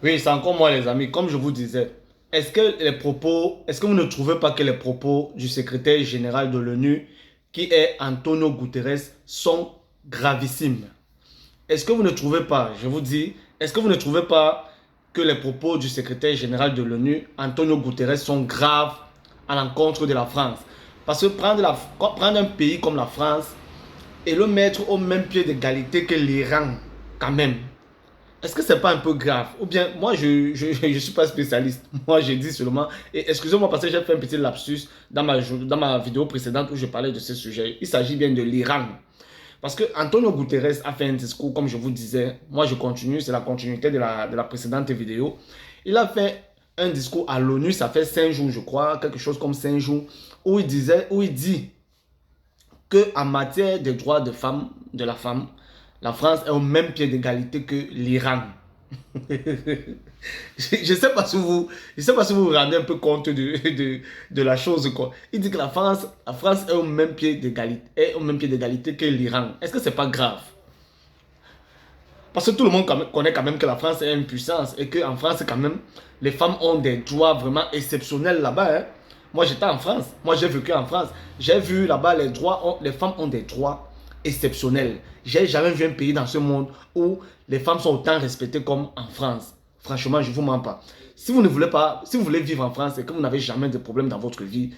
Oui, c'est encore moi les amis, comme je vous disais, est-ce que vous ne trouvez pas que les propos du secrétaire général de l'ONU, qui est Antonio Guterres, sont gravissimes? Est-ce que vous ne trouvez pas, je vous dis, est-ce que vous ne trouvez pas que les propos du secrétaire général de l'ONU, Antonio Guterres, sont graves à l'encontre de la France? Parce que prendre un pays comme la France et le mettre au même pied d'égalité que l'Iran, quand même, est-ce que c'est pas un peu grave? Ou bien, moi, je suis pas spécialiste. Moi, j'ai dit seulement, et excusez-moi parce que j'ai fait un petit lapsus dans ma vidéo précédente où je parlais de ce sujet. Il s'agit bien de l'Iran. Parce que Antonio Guterres a fait un discours, comme je vous disais, moi je continue, c'est la continuité de la précédente vidéo. Il a fait un discours à l'ONU, ça fait 5 jours, je crois, quelque chose comme 5 jours, où il dit qu'en matière des droits de la femme, la France est au même pied d'égalité que l'Iran. Je ne sais pas si vous vous rendez un peu compte de la chose, quoi. Il dit que la France est au même pied d'égalité que l'Iran. Est-ce que c'est pas grave? Parce que tout le monde connaît quand même que la France est une puissance et qu'en France, quand même, les femmes ont des droits vraiment exceptionnels là-bas, hein. Moi, j'étais en France. Moi, j'ai vécu en France. J'ai vu là-bas, les femmes ont des droits exceptionnels. J'ai jamais vu un pays dans ce monde où les femmes sont autant respectées comme en France. Franchement, je ne vous mens pas. Si vous ne voulez pas, si vous voulez vivre en France et que vous n'avez jamais de problème dans votre vie,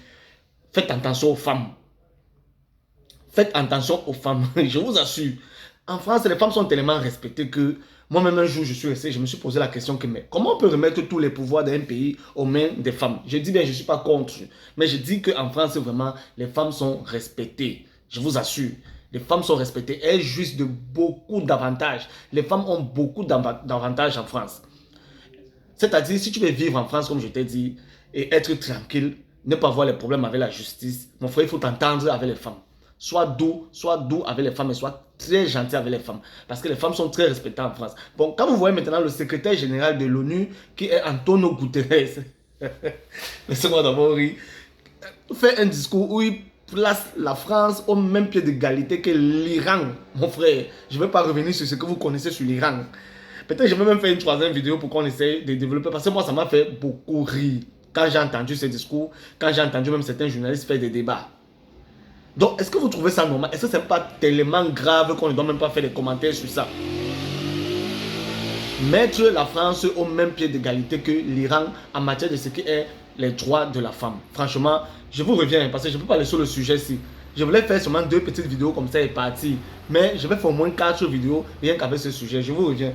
faites attention aux femmes. Faites attention aux femmes, je vous assure. En France, les femmes sont tellement respectées que moi-même un jour, je suis resté, je me suis posé la question que mais comment on peut remettre tous les pouvoirs d'un pays aux mains des femmes? Je dis bien, je ne suis pas contre, mais je dis qu'en France, vraiment, les femmes sont respectées. Je vous assure, les femmes sont respectées. Elles jouissent de beaucoup d'avantages. Les femmes ont beaucoup d'avantages en France. C'est-à-dire, si tu veux vivre en France, comme je t'ai dit, et être tranquille, ne pas avoir les problèmes avec la justice, mon frère, il faut t'entendre avec les femmes. Sois doux avec les femmes et sois très gentil avec les femmes. Parce que les femmes sont très respectées en France. Bon, quand vous voyez maintenant le secrétaire général de l'ONU, qui est Antonio Guterres, laissez-moi d'abord rire, fait un discours où il place la France au même pied d'égalité que l'Iran. Mon frère, je ne vais pas revenir sur ce que vous connaissez sur l'Iran. Peut-être que je vais même faire une troisième vidéo pour qu'on essaye de développer. Parce que moi, ça m'a fait beaucoup rire quand j'ai entendu ce discours, quand j'ai entendu même certains journalistes faire des débats. Donc, est-ce que vous trouvez ça normal? Est-ce que ce n'est pas tellement grave qu'on ne doit même pas faire des commentaires sur ça? Mettre la France au même pied d'égalité que l'Iran en matière de ce qui est les droits de la femme. Franchement, je vous reviens parce que je ne peux pas aller sur le sujet-ci. Je voulais faire seulement 2 petites vidéos comme ça et partir. Mais je vais faire au moins 4 vidéos rien qu'avec ce sujet. Je vous reviens.